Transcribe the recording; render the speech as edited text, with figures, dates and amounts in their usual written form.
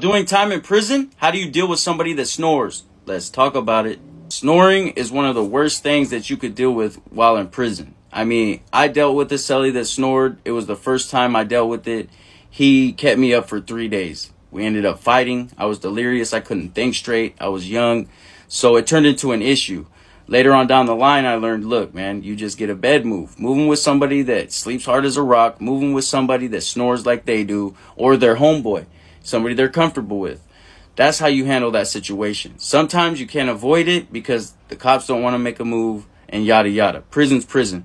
Doing time in prison, how do you deal with somebody that snores? Let's talk about it. Snoring is one of the worst things that you could deal with while in prison. I mean, I dealt with a cellie that snored. It was the first time I dealt with it. He kept me up for 3 days. We ended up fighting. I was delirious. I couldn't think straight. I was young. So it turned into an issue. Later on down the line, I learned, look, man, you just get a bed move. Moving with somebody that sleeps hard as a rock, moving with somebody that snores like they do, or their homeboy, somebody they're comfortable with. That's how you handle that situation. Sometimes you can't avoid it because the cops don't want to make a move and yada yada. Prison's prison.